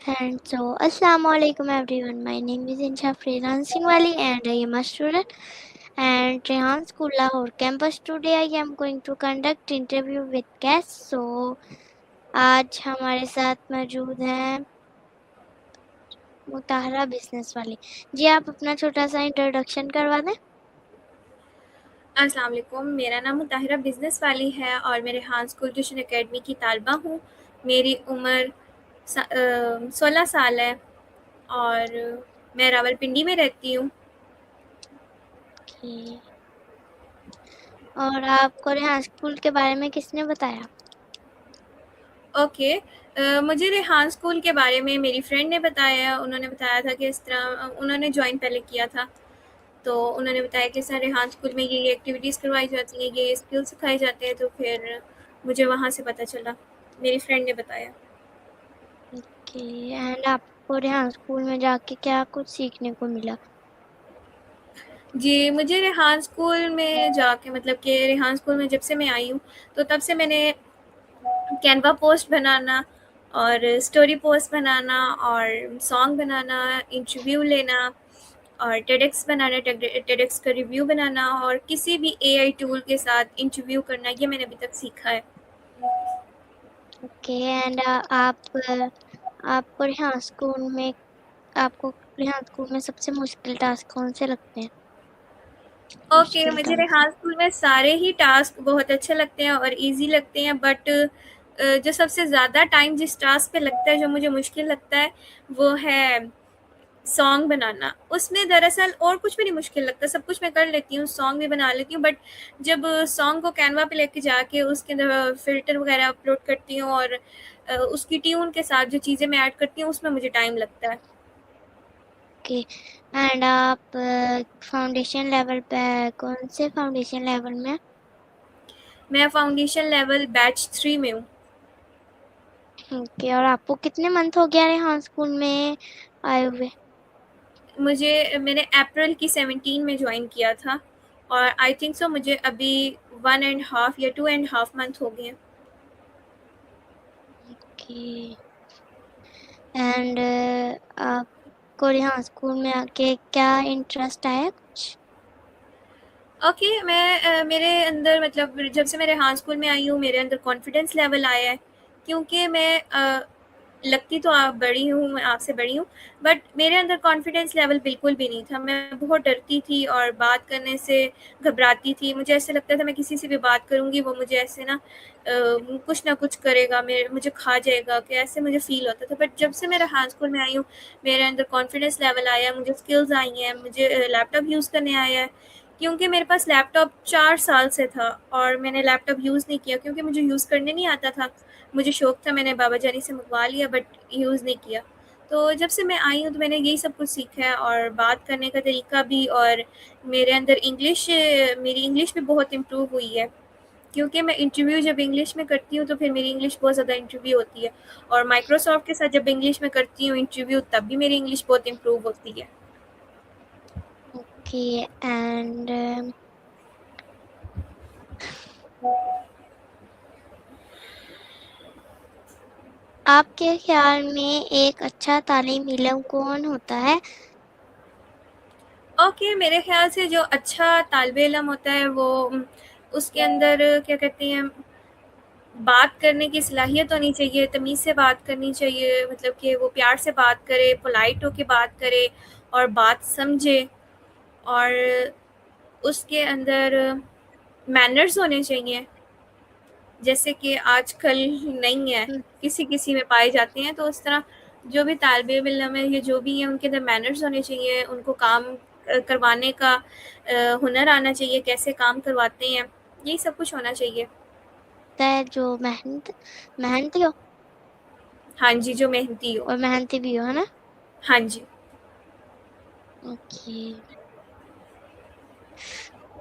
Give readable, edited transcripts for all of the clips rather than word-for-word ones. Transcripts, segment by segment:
And so, Assalamualaikum everyone. My name is Insha Freelan Singwali and I am a student at Rehan School Lahore campus. Today I am going to conduct interview with guests. So, आज हमारे साथ मौजूद हैं मुताहरा business वाली जी। आप अपना छोटा सा इंट्रोडक्शन करवा दें। अस्सलाम वालेकुम, मेरा नाम मुताहिरा बिज़नेस वाली है और मैं रेहान स्कूल ट्यूशन एकेडमी की तालबा हूँ। मेरी उम्र 16 साल है और मैं रावलपिंडी में रहती हूँ। और आपको रेहान स्कूल के बारे में किसने बताया? ओके, मुझे रेहान स्कूल के बारे में मेरी फ्रेंड ने बताया। उन्होंने बताया था कि इस तरह उन्होंने ज्वाइन पहले किया था, तो उन्होंने बताया कि सर रेहान स्कूल में ये एक्टिविटीज़ करवाई जाती हैं, ये स्किल सिखाए जाते हैं। तो फिर मुझे वहाँ से पता चला, मेरी फ्रेंड ने बताया। ओके, एंड आपको रेहान स्कूल में जाके क्या कुछ सीखने को मिला? जी, मुझे रेहान स्कूल में जाके मतलब कि रेहान स्कूल में जब से मैं आई हूँ, तो तब से मैंने कैनवा पोस्ट बनाना और स्टोरी पोस्ट बनाना और सॉन्ग बनाना, इंटरव्यू लेना और टेडेक्स बनाना, टेडेक्स का रिव्यू बनाना और किसी भी एआई टूल के साथ इंटरव्यू करना, ये मैंने अभी तक सीखा है। ओके, एंड आपको रेहान स्कूल में सबसे मुश्किल टास्क कौन से लगते हैं? ओके, मुश्किल मुझे टास्क। रेहान स्कूल में सारे ही टास्क बहुत अच्छे लगते हैं और ईज़ी लगते हैं, बट जो सबसे ज़्यादा टाइम जिस टास्क पे लगता है, जो मुझे मुश्किल लगता है, वो है सॉन्ग बनाना। उसमें दरअसल और कुछ भी नहीं मुश्किल लगता, सब कुछ मैं कर लेती हूँ, सॉन्ग भी बना लेती हूँ, बट जब सॉन्ग को कैनवा पे लेके जाके उसके अंदर फ़िल्टर वगैरह अपलोड करती हूँ और उसकी ट्यून के साथ जो चीज़ें मैं ऐड करती हूँ, उसमें मुझे टाइम लगता है। ओके, एंड आप फाउंडेशन लेवल पे कौन से फाउंडेशन लेवल में? मैं फाउंडेशन लेवल बैच 3 में हूँ। ओके, और आपको कितने मंथ हो गया रेहान स्कूल में आए हुए? मैंने अप्रैल की 17 में ज्वाइन किया था और आई थिंक सो मुझे अभी 1.5 या 2.5 मंथ हो गए हैं। ओके, एंड आपको रेहान स्कूल में आके क्या इंटरेस्ट आया कुछ? ओके, मेरे अंदर मतलब जब से मैं रेहान स्कूल में आई हूँ, मेरे अंदर कॉन्फिडेंस लेवल आया है, क्योंकि मैं लगती तो आप बड़ी हूँ, मैं आपसे बड़ी हूँ, बट मेरे अंदर कॉन्फिडेंस लेवल बिल्कुल भी नहीं था। मैं बहुत डरती थी और बात करने से घबराती थी। मुझे ऐसे लगता था मैं किसी से भी बात करूँगी, वो मुझे ऐसे ना कुछ ना कुछ करेगा, मुझे खा जाएगा, कि ऐसे मुझे फ़ील होता था। बट जब से मैं रेहान स्कूल में आई हूँ, मेरे अंदर कॉन्फिडेंस लेवल आया है, मुझे स्किल्स आई हैं, मुझे लैपटॉप यूज़ करने आया है, क्योंकि मेरे पास लैपटॉप 4 साल से था और मैंने लैपटॉप यूज़ नहीं किया क्योंकि मुझे यूज़ करने नहीं आता था। मुझे शौक था, मैंने बाबा जानी से मंगवा लिया, बट यूज़ नहीं किया। तो जब से मैं आई हूँ तो मैंने यही सब कुछ सीखा है और बात करने का तरीका भी, और मेरे अंदर मेरी इंग्लिश भी बहुत इम्प्रूव हुई है, क्योंकि मैं इंटरव्यू जब इंग्लिश में करती हूँ तो फिर मेरी इंग्लिश बहुत ज़्यादा इंटरव्यू होती है, और माइक्रोसॉफ्ट के साथ जब इंग्लिश में करती हूँ इंटरव्यू, तब भी मेरी इंग्लिश बहुत इम्प्रूव होती है। ओके, एंड आपके ख्याल में एक अच्छा तालीमी इल्म कौन होता है? ओके, मेरे ख़्याल से जो अच्छा तालिबे इल्म होता है वो उसके अंदर क्या कहते हैं, बात करने की सलाहियत होनी चाहिए, तमीज़ से बात करनी चाहिए, मतलब कि वो प्यार से बात करे, पोलाइट होके बात करे और बात समझे, और उसके अंदर मैनर्स होने चाहिए, जैसे कि आजकल नहीं है, हम्म, किसी-किसी में पाए जाते हैं। तो उस तरह जो भी तालिबे इल्म है या जो भी है, उनके अंदर मैनर्स होने चाहिए, उनको काम करवाने का हुनर आना चाहिए, कैसे काम करवाते हैं, यही सब कुछ होना चाहिए। होता है जो मेहनती हो हाँ जी, जो मेहनती हो। और मेहनती भी हो, है ना? हाँ जी। ओके,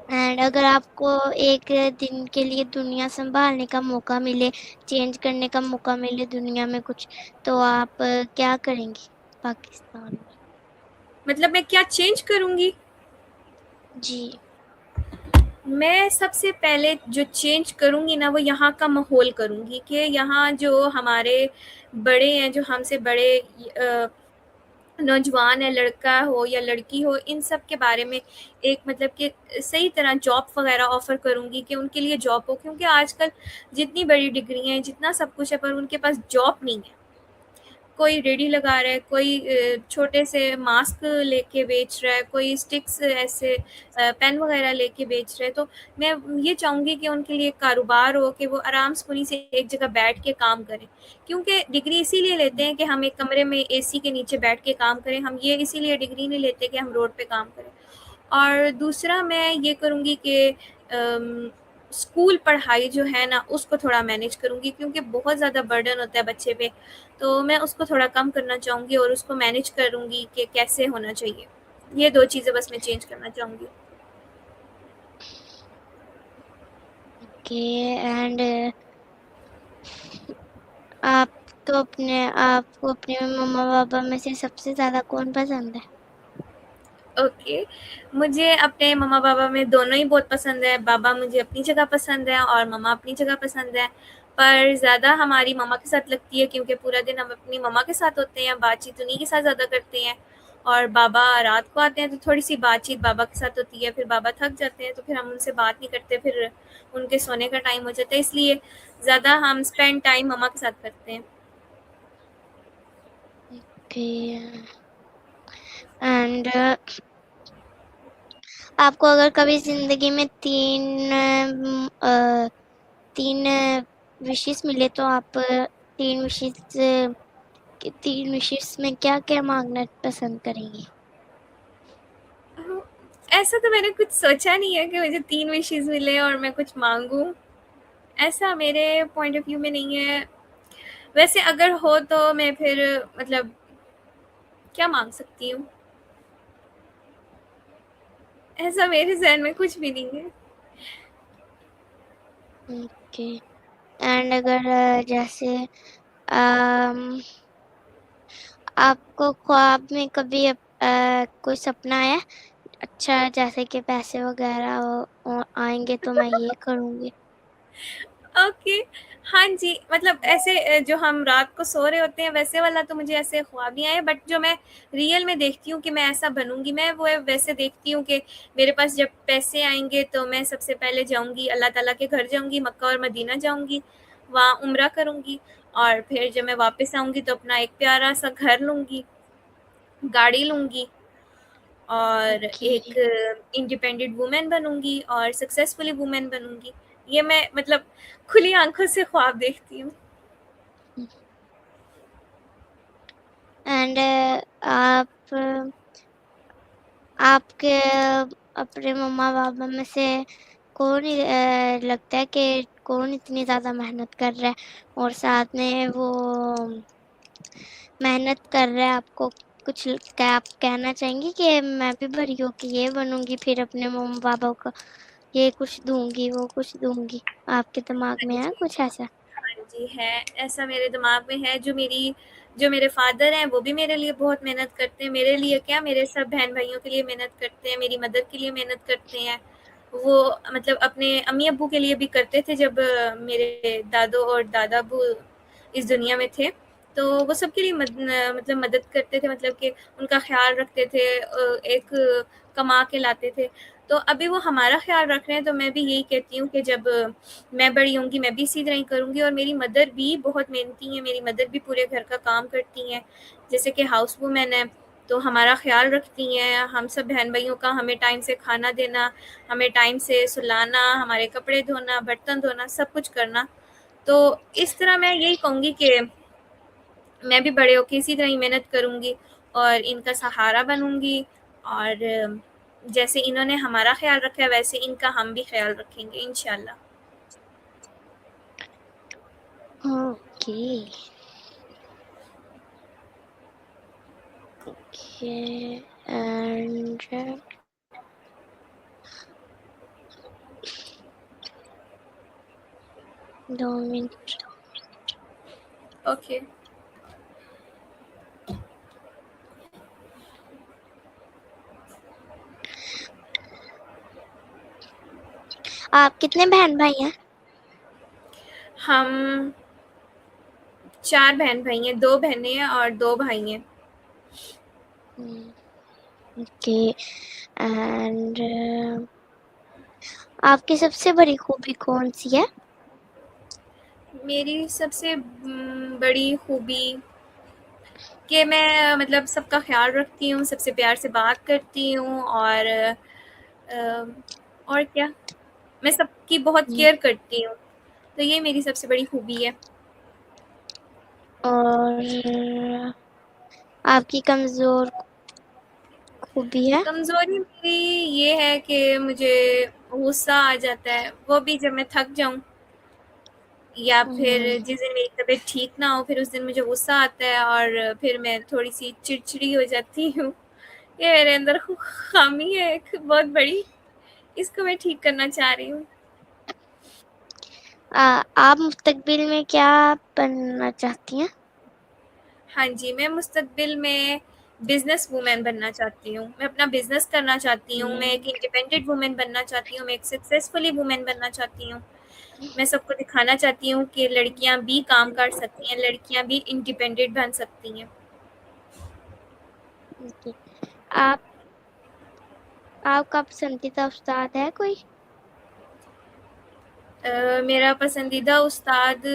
एंड अगर आपको एक दिन के लिए दुनिया संभालने का मौका मिले, चेंज करने का मौका मिले दुनिया में कुछ, तो आप क्या करेंगी पाकिस्तान में? मतलब मैं क्या चेंज करूँगी? जी। मैं सबसे पहले जो चेंज करूँगी ना, वो यहाँ का माहौल करूँगी कि यहाँ जो हमारे बड़े हैं, जो हमसे बड़े नौजवान है, लड़का हो या लड़की हो, इन सब के बारे में एक मतलब कि सही तरह जॉब वगैरह ऑफ़र करूँगी कि उनके लिए जॉब हो, क्योंकि आजकल जितनी बड़ी डिग्री हैं, जितना सब कुछ है, पर उनके पास जॉब नहीं है। कोई रेडी लगा रहा है, कोई छोटे से मास्क लेके बेच रहा है, कोई स्टिक्स ऐसे पेन वगैरह लेके बेच रहा है। तो मैं ये चाहूँगी कि उनके लिए कारोबार हो कि वो आराम से उन्हीं से एक जगह बैठ के काम करें, क्योंकि डिग्री इसीलिए लेते हैं कि हम एक कमरे में एसी के नीचे बैठ के काम करें। हम ये इसीलिए डिग्री नहीं लेते कि हम रोड पे काम करें। और दूसरा मैं ये करूँगी कि स्कूल पढ़ाई जो है ना, उसको थोड़ा मैनेज करूँगी, क्योंकि बहुत ज़्यादा बर्डन होता है बच्चे पे। तो मैं उसको थोड़ा कम करना चाहूँगी और उसको मैनेज करूँगी कि कैसे होना चाहिए। ये 2 चीज़ें बस मैं चेंज करना चाहूँगी। ओके। एंड आपको अपने मम्मा पापा में से सबसे ज़्यादा कौन पसंद है? ओके, मुझे अपने मम्मा-पापा में दोनों ही बहुत पसंद है। बाबा मुझे अपनी जगह पसंद है और मम्मा अपनी जगह पसंद है, पर ज़्यादा हमारी मम्मा के साथ लगती है, क्योंकि पूरा दिन हम अपनी मम्मा के साथ होते हैं, बातचीत उन्हीं के साथ ज़्यादा करते हैं। और बाबा रात को आते हैं तो थोड़ी-सी बातचीत बाबा के साथ होती है, फिर बाबा थक जाते हैं तो फिर हम उनसे बात नहीं करते, फिर उनके सोने का टाइम हो जाता है, इसलिए ज़्यादा हम स्पेंड टाइम मम्मा के साथ करते हैं। ओके। एंड आपको अगर कभी ज़िंदगी में 3 विशेज़ मिले तो आप 3 विशेज़ में क्या-क्या माँगना पसंद करेंगी? ऐसा तो मैंने कुछ सोचा नहीं है कि मुझे 3 विशेज़ मिले और मैं कुछ माँगूँ। ऐसा मेरे पॉइंट ऑफ व्यू में नहीं है। वैसे अगर हो तो मैं फिर मतलब क्या माँग सकती हूँ? ऐसा मेरे ज़हन में कुछ भी नहीं है। ओके। एंड अगर जैसे अम, आपको ख्वाब में कभी कोई सपना आया अच्छा जैसे कि पैसे वगैरह आएँगे तो मैं ये करूँगी? ओके, हाँ जी, मतलब ऐसे जो हम रात को सो रहे होते हैं वैसे वाला तो मुझे ऐसे ख्वाब नहीं आए, बट जो मैं रियल में देखती हूँ कि मैं ऐसा बनूँगी, मैं वो वैसे देखती हूँ कि मेरे पास जब पैसे आएँगे तो मैं सबसे पहले जाऊँगी अल्लाह ताला के घर जाऊँगी, मक्का और मदीना जाऊँगी, वहाँ उम्रा करूँगी और फिर जब मैं वापस आऊँगी तो अपना एक प्यारा-सा घर लूँगी, गाड़ी लूँगी और ओके। एक इंडिपेंडेंट वुमन बनूँगी और सक्सेसफुली वुमन बनूँगी। ये मैं मतलब खुली आँखों से ख्वाब देखती हूँ। एंड आप आपके अपने मम्मा-पापा में से कौन लगता है कि कौन इतनी ज़्यादा मेहनत कर रहा है और साथ में वो मेहनत कर रहा है आपको कुछ क्या आप कहना चाहेंगी कि मैं भी बड़ी होके ये बनूँगी फिर अपने मम्मा-पापा को ये कुछ दूँगी, वो कुछ दूँगी? आपके दिमाग में हाँ है जी। कुछ ऐसा? हाँ जी, है। ऐसा मेरे दिमाग में है जो मेरे फ़ादर हैं वो भी मेरे लिए बहुत मेहनत करते हैं। मेरे लिए क्या मेरे सब बहन-भाइयों के लिए मेहनत करते हैं, मेरी मदर के लिए मेहनत करते हैं। वो मतलब अपने अम्मी-अब्बू के लिए भी करते थे जब मेरे दादू और दादा-अब्बू इस दुनिया में थे। तो वो सबके लिए मतलब मदद करते थे, मतलब कि उनका ख़्याल रखते थे, एक कमा के लाते थे। तो अभी वो हमारा ख़्याल रख रहे हैं, तो मैं भी यही कहती हूँ कि जब मैं बड़ी होंगी मैं भी इसी तरह ही करूँगी और मेरी मदर भी बहुत मेहनती हैं, मेरी मदर भी पूरे घर का काम करती हैं, जैसे कि हाउस वूमन है, तो हमारा ख़्याल रखती हैं, हम सब बहन-भाइयों का, हमें टाइम से खाना देना, हमें टाइम से सुलाना, हमारे कपड़े धोना, बर्तन धोना, सब कुछ करना। तो इस तरह मैं यही कहूँगी कि मैं भी बड़े होके इसी तरह ही मेहनत करूँगी और इनका सहारा बनूँगी और जैसे इन्होंने हमारा ख़्याल रखा है वैसे इनका हम भी ख़्याल रखेंगे इंशाल्लाह। Okay. Okay. And 2 minute. Okay. आप कितने बहन भाई हैं? हम 4 बहन-भाई हैं, 2 बहनें हैं और 2 भाई हैं। ओके। एंड आपकी सबसे बड़ी खूबी कौन-सी है? मेरी सबसे बड़ी खूबी कि मैं मतलब सबका ख़्याल रखती हूँ, सबसे प्यार से बात करती हूँ और क्या, मैं सबकी बहुत हुँ, केयर करती हूँ, तो ये मेरी सबसे बड़ी खूबी है। और आपकी कमज़ोर खूबी है? कमज़ोरी मेरी ये है कि मुझे गुस्सा आ जाता है, वो भी जब मैं थक जाऊँ या फिर हुँ, जिस दिन मेरी तबीयत ठीक ना हो, फिर उस दिन मुझे गुस्सा आता है और फिर मैं थोड़ी-सी चिड़चिड़ी हो जाती हूँ। ये मेरे अंदर ख़ामी है एक बहुत बड़ी, इसको मैं ठीक करना चाह रही हूँ। आप मुस्तकबिल में क्या बनना चाहती हैं? हाँ जी, मैं मुस्तकबिल में बिज़नेस वूमन बनना चाहती हूँ। मैं अपना बिज़नेस करना चाहती हूँ, मैं हुँ, एक इंडिपेंडेंट वूमन बनना चाहती हूँ, मैं एक सक्सेसफुली वूमन बनना चाहती हूँ। मैं सबको दिखाना चाहती हूँ कि लड़कियाँ भी काम कर सकती हैं, लड़कियाँ भी इंडिपेंडेंट बन सकती हैं। ओके। आप आपका पसंदीदा उस्ताद है कोई? मेरा पसंदीदा उस्ताद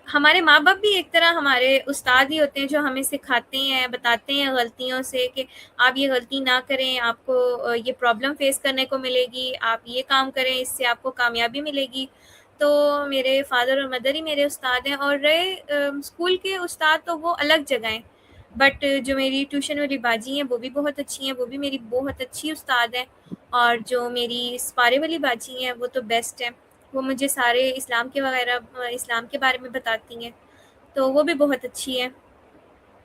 हमारे माँ-बाप भी एक तरह हमारे उस्ताद ही होते हैं, जो हमें सिखाते हैं, बताते हैं गलतियों से कि आप ये गलती ना करें, आपको ये प्रॉब्लम फ़ेस करने को मिलेगी, आप ये काम करें, इससे आपको कामयाबी मिलेगी। तो मेरे फ़ादर और मदर ही मेरे उस्ताद हैं और रहे स्कूल के उस्ताद तो वो अलग जगह हैं, बट जो मेरी ट्यूशन वाली बाजी हैं, वो भी बहुत अच्छी हैं, वो भी मेरी बहुत अच्छी उस्ताद हैं और जो मेरी सपारे वाली बाजी हैं, वो तो बेस्ट हैं। वो मुझे सारे इस्लाम के बारे में बताती हैं, तो वो भी बहुत अच्छी है।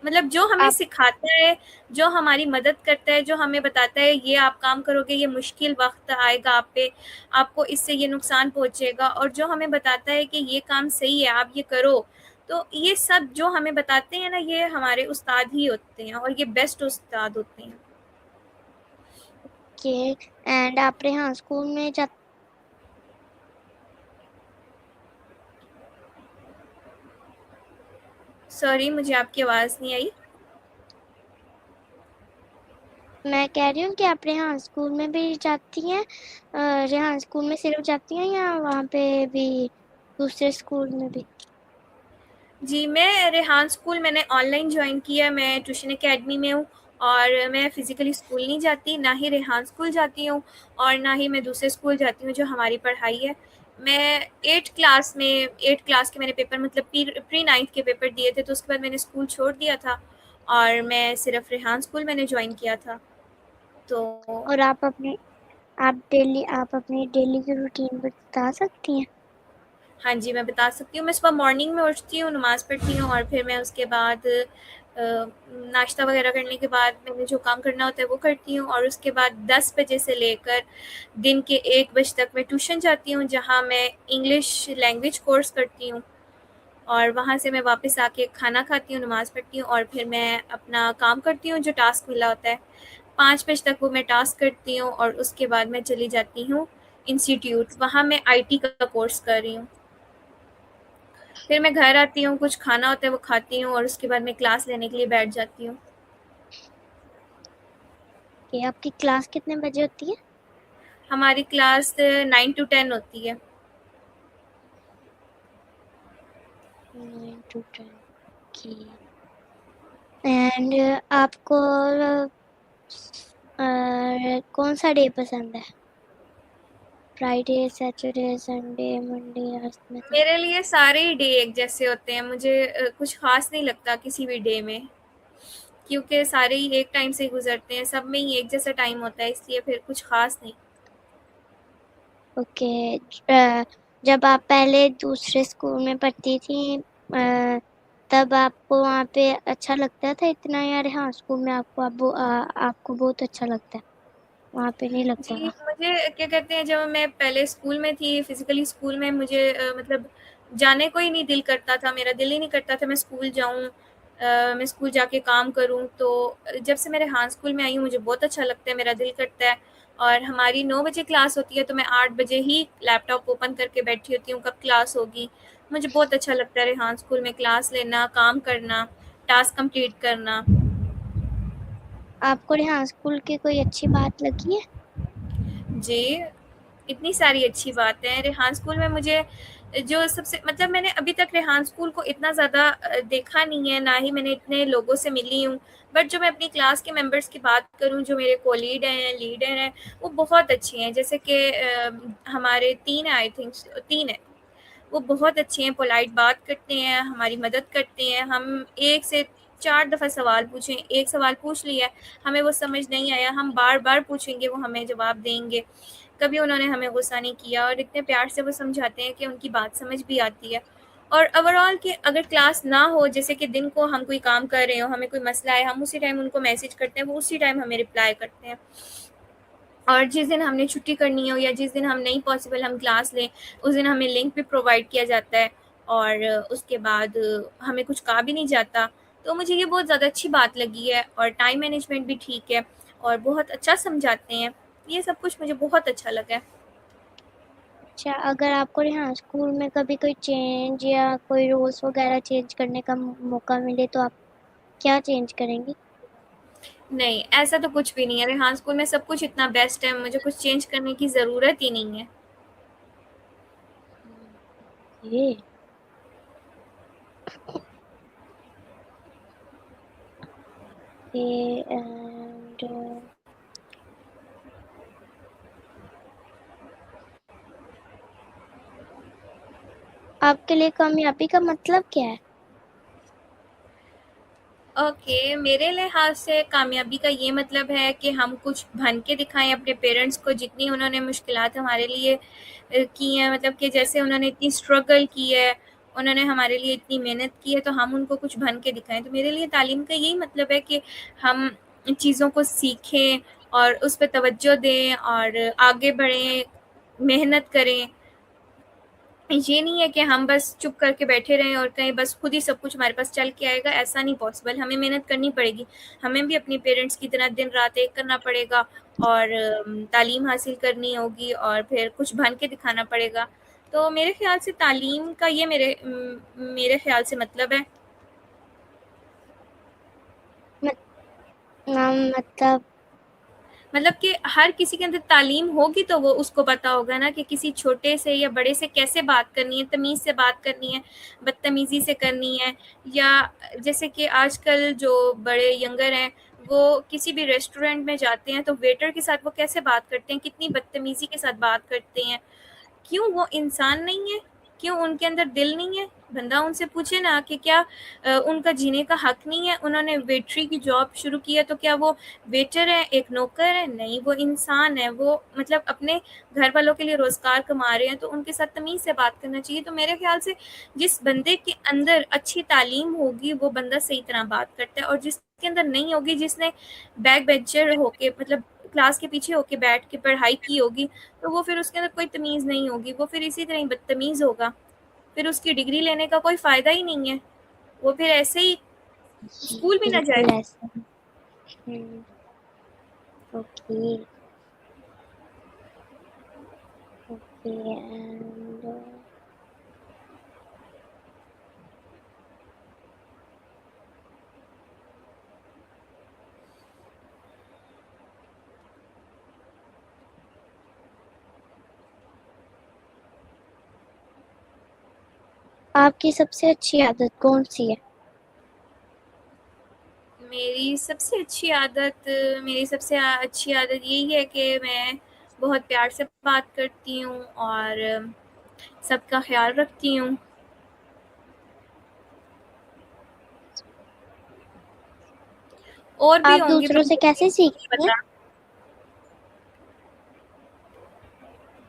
मतलब जो हमें आप सिखाता है, जो हमारी मदद करता है, जो हमें बताता है ये आप काम करोगे, ये मुश्किल वक़्त आएगा आप पे, आपको इससे ये नुकसान पहुँचेगा और जो हमें बताता है कि ये काम सही है, आप ये करो। तो ये सब जो हमें बताते हैं ना, ये हमारे उस्ताद ही होते हैं और ये बेस्ट उस्ताद होते हैं। के एंड आप रेहान स्कूल में जा सॉरी मुझे आपकी आवाज़ नहीं आई। मैं कह रही हूँ कि आप रेहान स्कूल में भी जाती हैं? रेहान स्कूल में सिर्फ जाती हैं या वहाँ पे भी दूसरे स्कूल में भी? जी, मैं रेहान स्कूल मैंने ऑनलाइन जॉइन किया है, मैं ट्यूशन अकेडमी में हूँ और मैं फ़िज़िकली स्कूल नहीं जाती, ना ही रेहान स्कूल जाती हूँ और ना ही मैं दूसरे स्कूल जाती हूँ जो हमारी पढ़ाई है। मैं 8th क्लास के मैंने पेपर मतलब प्री 9th के पेपर दिए थे, तो उसके बाद मैंने स्कूल छोड़ दिया था और मैं सिर्फ़ रेहान स्कूल मैंने जॉइन किया था। तो और आप अपनी डेली की रूटीन बता सकती हैं? हाँ जी, मैं बता सकती हूँ। मैं सुबह मॉर्निंग में उठती हूँ, नमाज़ पढ़ती हूँ और फिर मैं उसके बाद नाश्ता वग़ैरह करने के बाद मैंने जो काम करना होता है वो करती हूँ और उसके बाद 10 बजे से लेकर दिन के 1 बजे तक मैं ट्यूशन जाती हूँ, जहाँ मैं इंग्लिश लैंग्वेज कोर्स करती हूँ और वहाँ से मैं वापस आके खाना खाती हूँ, नमाज़ पढ़ती हूँ और फिर मैं अपना काम करती हूँ, जो टास्क मिला होता है। 5 बजे तक वो मैं टास्क करती हूँ और उसके बाद मैं चली जाती हूँ इंस्टीट्यूट, वहाँ मैं आईटी का कोर्स कर रही हूँ। फिर मैं घर आती हूँ, कुछ खाना होता है वो खाती हूँ और उसके बाद मैं क्लास लेने के लिए बैठ जाती हूँ। कि आपकी क्लास कितने बजे होती है? हमारी क्लास 9 टू 10 होती है। 9 to 10 की। एंड आपको कौन सा डे पसंद है? फ्राइडे, सैटरडे, संडे, मंडे या इसमें से? मेरे लिए सारे ही डे एक जैसे होते हैं, मुझे कुछ ख़ास नहीं लगता किसी भी डे में, क्योंकि सारे ही एक टाइम से ही गुज़रते हैं, सब में ही एक जैसा टाइम होता है इसलिए फिर कुछ ख़ास नहीं। ओके। जब आप पहले दूसरे स्कूल में पढ़ती थी, तब आपको वहाँ पे अच्छा लगता था इतना, या हाँ स्कूल में आपको बहुत अच्छा लगता है, वहाँ पे नहीं लगता जी, था? मुझे क्या कहते हैं जब मैं पहले स्कूल में थी, फिज़िकली स्कूल में मुझे मतलब जाने को ही नहीं दिल करता था, मेरा दिल ही नहीं करता था मैं स्कूल जाऊँ मैं स्कूल जाके काम करूँ। तो जब से मैं रेहान स्कूल में आई हूँ मुझे बहुत अच्छा लगता है, मेरा दिल करता है और हमारी 9 बजे क्लास होती है, तो मैं 8 बजे ही लैपटॉप ओपन करके बैठी होती हूँ, कब क्लास होगी। मुझे बहुत अच्छा लगता है रेहान स्कूल में क्लास लेना, काम करना, टास्क कंप्लीट करना। आपको यहाँ स्कूल की कोई अच्छी बात लगी है? जी, इतनी सारी अच्छी बातें हैं। रेहान स्कूल में मुझे जो सबसे मतलब मैंने अभी तक रेहान स्कूल को इतना ज़्यादा देखा नहीं है, ना ही मैंने इतने लोगों से मिली हूँ। बट जो मैं अपनी क्लास के मेंबर्स की बात करूँ, जो मेरे को-लीड हैं, लीडर हैं, वो बहुत अच्छे हैं। जैसे कि हमारे 3 हैं, आई थिंक 3 हैं। वो बहुत अच्छे हैं, पोलाइट बात करते हैं, हमारी मदद करते हैं। हम 1 से 4 दफ़ा सवाल पूछें, एक सवाल पूछ लिया, हमें वो समझ नहीं आया, हम बार-बार पूछेंगे, वो हमें जवाब देंगे। कभी उन्होंने हमें गुस्सा नहीं किया और इतने प्यार से वो समझाते हैं कि उनकी बात समझ भी आती है। और ओवरऑल कि अगर क्लास ना हो, जैसे कि दिन को हम कोई काम कर रहे हो, हमें कोई मसला है, हम उसी टाइम उनको मैसेज करते हैं, वो उसी टाइम हमें रिप्लाई करते हैं। और जिस दिन हमने छुट्टी करनी हो या जिस दिन हम नहीं पॉसिबल हम क्लास लें, उस दिन हमें लिंक भी प्रोवाइड किया जाता है और उसके बाद हमें कुछ कहा भी नहीं जाता। तो मुझे ये बहुत ज़्यादा अच्छी बात लगी है और टाइम मैनेजमेंट भी ठीक है और बहुत अच्छा समझाते हैं। ये सब कुछ मुझे बहुत अच्छा लगा है। अच्छा, अगर आपको यहाँ स्कूल में कभी कोई चेंज या कोई रूल्स वगैरह चेंज करने का मौका मिले तो आप क्या चेंज करेंगी? नहीं, ऐसा तो कुछ भी नहीं है। रेहान स्कूल में सब कुछ इतना बेस्ट है, मुझे कुछ चेंज करने की ज़रूरत ही नहीं है। ये एंड आपके लिए कामयाबी का मतलब क्या है? ओके, मेरे लिहाज से कामयाबी का ये मतलब है कि हम कुछ बन के दिखाएँ अपने पेरेंट्स को, जितनी उन्होंने मुश्किलात हमारे लिए की हैं, मतलब कि जैसे उन्होंने इतनी स्ट्रगल की है, उन्होंने हमारे लिए इतनी मेहनत की है, तो हम उनको कुछ बन के दिखाएँ। तो मेरे लिए तालीम का यही मतलब है कि हम इन चीज़ों को सीखें और उस पे तवज्जो दें और आगे बढ़ें, मेहनत करें। ये नहीं है कि हम बस चुप करके बैठे रहें और कहें बस खुद ही सब कुछ हमारे पास चल के आएगा, ऐसा नहीं पॉसिबल। हमें मेहनत करनी पड़ेगी। हमें भी अपने पेरेंट्स की तरह दिन-रात एक करना पड़ेगा और तालीम हासिल करनी होगी और फिर कुछ बन के दिखाना पड़ेगा। तो मेरे ख़्याल से तालीम का ये मेरे ख़्याल से मतलब है। मत, मतलब मतलब कि हर किसी के अंदर तालीम होगी तो वो उसको पता होगा ना कि किसी छोटे से या बड़े से कैसे बात करनी है, तमीज़ से बात करनी है, बदतमीज़ी से करनी है। या जैसे कि आजकल जो बड़े यंगर हैं, वो किसी भी रेस्टोरेंट में जाते हैं तो वेटर के साथ वो कैसे बात करते हैं, कितनी बदतमीज़ी के साथ बात करते हैं। क्यों वो इंसान नहीं है? क्यों उनके अंदर दिल नहीं है? बंदा उनसे पूछे ना कि क्या उनका जीने का हक नहीं है? उन्होंने वेटरी की जॉब शुरू की है तो क्या वो वेटर है, एक नौकर है? नहीं, वो इंसान है। वो मतलब अपने घर वालों के लिए रोज़गार कमा रहे हैं, तो उनके साथ तमीज़ से बात करना चाहिए। तो मेरे ख़्याल से जिस बंदे के अंदर अच्छी तालीम होगी, वो बंदा सही तरह बात करता है और जिसके अंदर नहीं होगी, जिसने बैक बेंचर होके मतलब क्लास के पीछे होके बैठ के पढ़ाई की होगी, तो वो फिर उसके अंदर कोई तमीज़ नहीं होगी, वो फिर इसी तरह ही बदतमीज़ होगा। फिर उसकी डिग्री लेने का कोई फ़ायदा ही नहीं है। वो फिर ऐसे ही जी, स्कूल भी ना जाए। बिल्कुल ऐसा। हम्म, ओके ओके एंड आपकी सबसे अच्छी आदत कौन सी है? मेरी सबसे अच्छी आदत यही है कि मैं बहुत प्यार से बात करती हूँ और सबका ख़्याल रखती हूँ। और भी आप होंगी दूसरों पर से मुझे कैसे नहीं सीखती हैं? पता।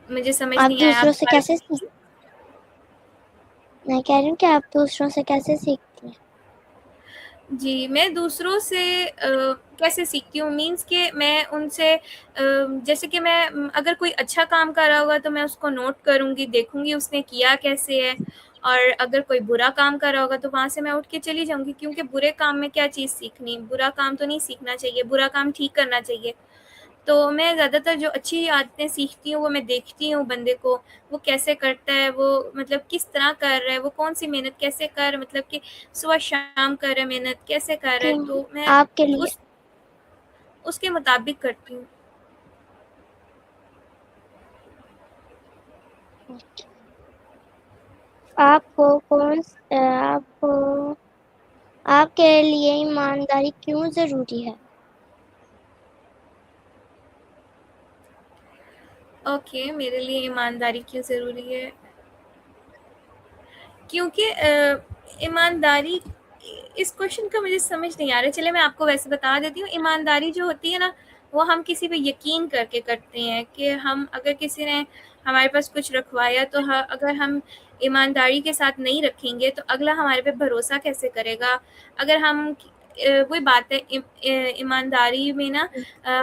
मुझे समझ आप नहीं आया, आप दूसरों से दोबारा कैसे सीख पूछिए। मैं कह रही हूँ कि आप दूसरों से कैसे सीखती हैं? जी, मैं दूसरों से कैसे सीखती हूँ मीन्स कि मैं उनसे जैसे कि मैं अगर कोई अच्छा काम कर रहा होगा तो मैं उसको नोट करूँगी, देखूँगी उसने किया कैसे है और अगर कोई बुरा काम कर रहा होगा तो वहाँ से मैं उठ के चली जाऊँगी क्योंकि बुरे काम में क्या चीज़ सीखनी, बुरा काम तो नहीं सीखना चाहिए, बुरा काम ठीक करना चाहिए। तो मैं ज़्यादातर जो अच्छी आदतें सीखती हूँ, वो मैं देखती हूँ बंदे को, वो कैसे करता है, वो मतलब किस तरह कर रहा है, वो कौन-सी मेहनत कैसे कर मतलब कि सुबह-शाम कर रहा है मेहनत, कैसे कर रहा कि है, तो मैं आपके लिए उस उसके मुताबिक करती हूँ। आपको आपको आपके लिए ईमानदारी क्यों ज़रूरी है? ओके, मेरे लिए ईमानदारी क्यों ज़रूरी है? क्योंकि ईमानदारी इस क्वेश्चन का मुझे समझ नहीं आ रहा है। चलिए मैं आपको वैसे बता देती हूँ, ईमानदारी जो होती है ना, वो हम किसी पे यकीन करके करते हैं कि हम अगर किसी ने हमारे पास कुछ रखवाया तो अगर हम ईमानदारी के साथ नहीं रखेंगे तो अगला हमारे पे भरोसा कैसे करेगा? अगर हम वही बात है ईमानदारी में ना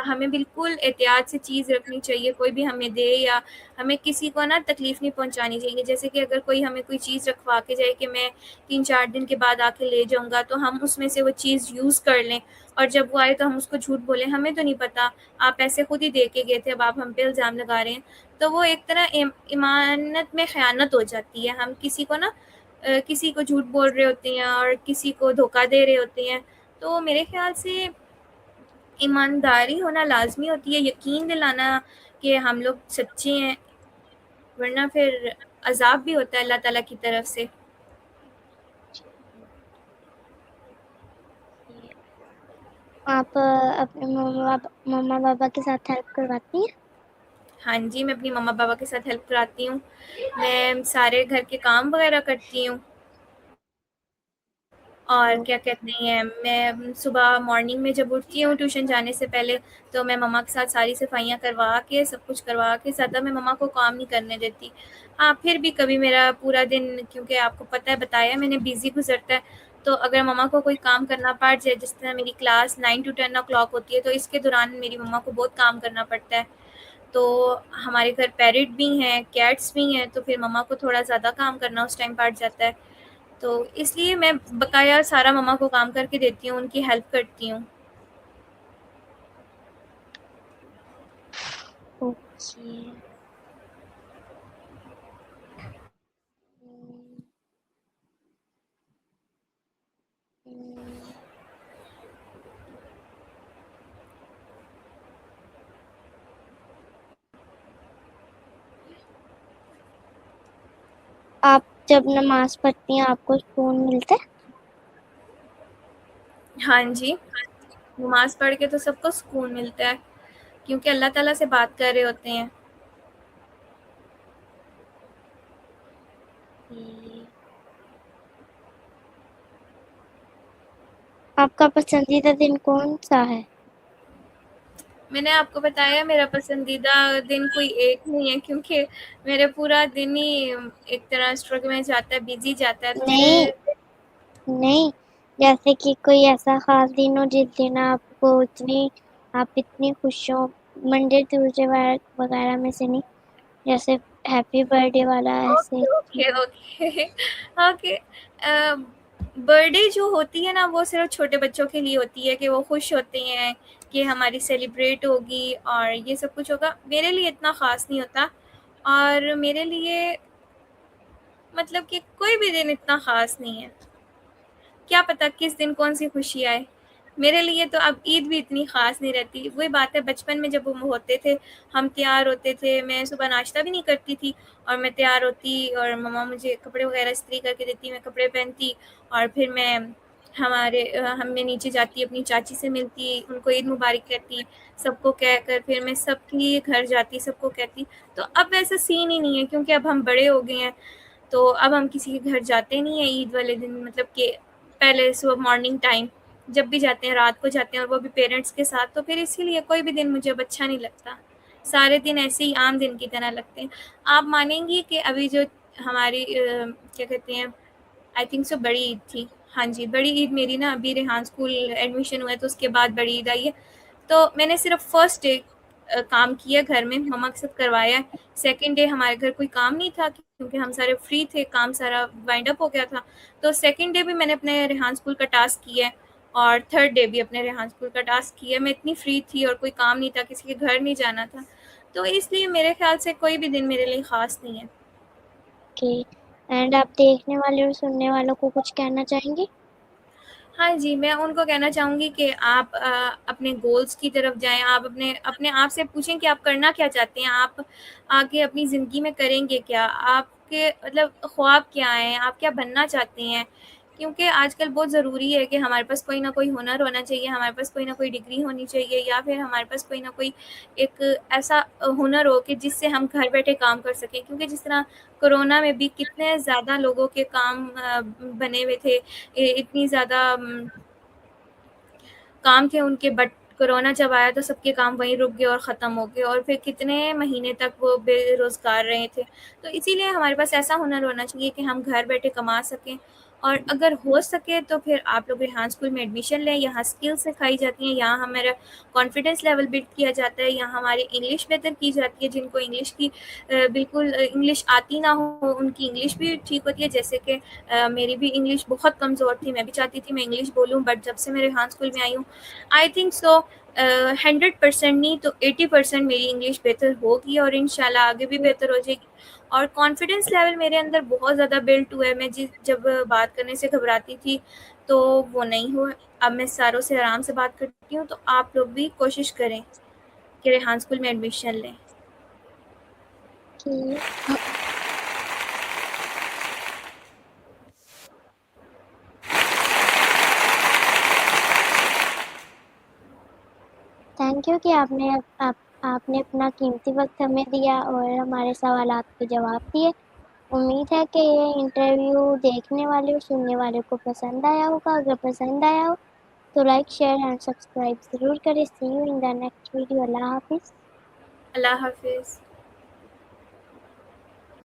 हमें बिल्कुल एहतियात से चीज़ रखनी चाहिए, कोई भी हमें दे या हमें किसी को ना तकलीफ़ नहीं पहुँचानी चाहिए। जैसे कि अगर कोई हमें कोई चीज़ रखवा के जाए कि मैं 3-4 दिन के बाद आके ले जाऊँगा, तो हम उसमें से वो चीज़ यूज़ कर लें और जब वो आए तो हम उसको झूठ बोलें, हमें तो नहीं पता, आप पैसे खुद ही दे के गए थे, अब आप हम पे इल्ज़ाम लगा रहे हैं। तो वो एक तरह ईमानत में ख़यानत हो जाती है। हम किसी को ना किसी को झूठ बोल रहे होते हैं और किसी को धोखा दे रहे होते हैं। तो मेरे ख़्याल से ईमानदारी होना लाज़मी होती है, यकीन दिलाना कि हम लोग सच्चे हैं, वरना फिर अज़ाब भी होता है अल्लाह ताला की तरफ से। आप अपने मम्मा-पापा के साथ हेल्प करवाती हैं? हाँ जी, मैं अपनी मम्मा-पापा के साथ हेल्प कराती हूँ। मैं सारे घर के काम वग़ैरह करती हूँ और ओ, क्या कहते हैं, मैं सुबह मॉर्निंग में जब उठती हूँ ट्यूशन जाने से पहले, तो मैं मम्मा के साथ सारी सफाइयाँ करवा के, सब कुछ करवा के, ज़्यादा मैं मम्मा को काम नहीं करने देती। हाँ, फिर भी कभी मेरा पूरा दिन, क्योंकि आपको पता है, बताया मैंने, बिज़ी गुज़रता है, तो अगर मम्मा को कोई काम करना पड़ जाए, जिस तरह मेरी क्लास 9 टू 10 o'clock होती है, तो इसके दौरान मेरी मम्मा को बहुत काम करना पड़ता है। तो हमारे घर पैरट भी हैं, कैट्स भी हैं, तो फिर मम्मा को थोड़ा ज़्यादा काम करना उस टाइम पड़ जाता है। तो इसलिए मैं बकाया सारा मम्मा को काम करके देती हूँ, उनकी हेल्प करती हूँ। ओके। हम्म, हम्म, आप जब नमाज़ पढ़ती हैं आपको सुकून मिलता है? हाँ जी, नमाज़ पढ़ के तो सबको सुकून मिलता है, क्योंकि अल्लाह ताला से बात कर रहे होते हैं। जी। आपका पसंदीदा दिन कौन-सा है? मैंने आपको बताया मेरा पसंदीदा दिन कोई एक नहीं है, क्योंकि मेरा पूरा दिन ही एक तरह स्ट्रगल में जाता है, बिज़ी जाता है, तो मेरे नहीं, नहीं, जैसे कि कोई ऐसा ख़ास दिन हो जिस दिन आप इतनी खुश हो, मंडे, ट्यूसडे वगैरह में से नहीं, जैसे हैप्पी बर्थडे वाला ऐसे? Okay, okay, okay, okay. Birthday जो होती है ना, वो सिर्फ़ छोटे बच्चों के लिए होती है कि वो खुश होते हैं कि हमारी सेलिब्रेट होगी और ये सब कुछ होगा। मेरे लिए इतना ख़ास नहीं होता और मेरे लिए मतलब कि कोई भी दिन इतना ख़ास नहीं है। क्या पता किस दिन कौन-सी खुशी आए। मेरे लिए तो अब ईद भी इतनी ख़ास नहीं रहती। वही बात है, बचपन में जब हम होते थे, हम तैयार होते थे, मैं सुबह नाश्ता भी नहीं करती थी और मैं तैयार होती और मम्मा मुझे कपड़े वग़ैरह इस्त्री करके देती, मैं कपड़े पहनती और फिर मैं नीचे जाती, अपनी चाची से मिलती, उनको ईद मुबारक कहती, सबको कहकर फिर मैं सबके घर जाती, सबको कहती। तो अब वैसा सीन ही नहीं है, क्योंकि अब हम बड़े हो गए हैं। तो अब हम किसी के घर जाते नहीं हैं ईद वाले दिन, मतलब कि पहले सुबह मॉर्निंग टाइम जब भी जाते हैं, रात को जाते हैं और वो भी पेरेंट्स के साथ, तो फिर इसीलिए कोई भी दिन मुझे अब अच्छा नहीं लगता। सारे दिन ऐसे ही आम दिन की तरह लगते हैं। आप मानेंगी कि अभी जो हमारी क्या कहते हैं, आई थिंक सो बड़ी ईद थी। हाँ जी, बड़ी ईद मेरी ना, अभी रेहान स्कूल एडमिशन हुआ है तो उसके बाद बड़ी ईद आई है। तो मैंने सिर्फ़ फर्स्ट डे काम किया घर में, मम्मा के साथ करवाया है। सेकंड डे हमारे घर कोई काम नहीं था, क्योंकि हम सारे फ्री थे, काम सारा वाइंड अप हो गया था। तो सेकंड डे भी मैंने अपने रेहान स्कूल का टास्क किया है और थर्ड डे भी अपने रेहान स्कूल का टास्क किया। मैं इतनी फ्री थी और कोई काम नहीं था, किसी के घर नहीं जाना था, तो इसलिए मेरे ख़्याल से कोई भी दिन मेरे लिए ख़ास नहीं है। ओके, एंड आप देखने वाले और सुनने वालों को कुछ कहना चाहेंगे? हाँ जी, मैं उनको कहना चाहूँगी कि आप अपने गोल्स की तरफ जाएँ, आप अपने अपने आप से पूछें कि आप करना क्या चाहते हैं? आप आगे अपनी ज़िंदगी में करेंगे क्या? आपके मतलब ख्वाब क्या हैं? आप क्या बनना चाहते हैं? क्योंकि आजकल बहुत ज़रूरी है कि हमारे पास कोई ना कोई हुनर होना चाहिए, हमारे पास कोई ना कोई डिग्री होनी चाहिए, या फिर हमारे पास कोई ना कोई एक ऐसा हुनर हो कि जिससे हम घर बैठे काम कर सकें। क्योंकि जिस तरह कोरोना में भी कितने ज़्यादा लोगों के काम बने हुए थे, इतनी ज़्यादा काम थे उनके, बट कोरोना जब आया तो सबके काम वहीं रुक गए और ख़त्म हो गए, और फिर कितने महीने तक वो बेरोज़गार रहे थे। तो इसीलिए हमारे पास ऐसा हुनर होना चाहिए कि हम घर बैठे कमा सकें, और अगर हो सके तो फिर आप लोग रेहान स्कूल में एडमिशन लें। यहाँ स्किल्स सिखाई जाती हैं, यहाँ हमारा कॉन्फिडेंस लेवल बिल्ड किया जाता है, यहाँ हमारी इंग्लिश बेहतर की जाती है। जिनको इंग्लिश की बिल्कुल इंग्लिश आती ना हो, उनकी इंग्लिश भी ठीक होती है। जैसे कि मेरी भी इंग्लिश बहुत कमज़ोर थी, मैं भी चाहती थी मैं इंग्लिश बोलूँ, बट जब से मैं रेहान स्कूल में आई हूँ, आई थिंक सो 100% नहीं तो 80% मेरी इंग्लिश बेहतर होगी, और इंशाल्लाह आगे भी बेहतर हो जाएगी। और कॉन्फिडेंस लेवल मेरे अंदर बहुत ज़्यादा बिल्ट हुआ है। मैं जब बात करने से घबराती थी तो वो नहीं हुआ, अब मैं सारों से आराम से बात करती हूँ। तो आप लोग भी कोशिश करें कि रेहान स्कूल में एडमिशन लें। कि थैंक यू कि आपने अपना कीमती वक्त हमें दिया और हमारे सवालात के जवाब दिए। उम्मीद है कि ये इंटरव्यू देखने वाले और सुनने वाले को पसंद आया होगा। अगर पसंद आया हो तो लाइक, शेयर एंड सब्सक्राइब ज़रूर करें। See you in the next video. अल्लाह हाफिज़। अल्लाह हाफिज़।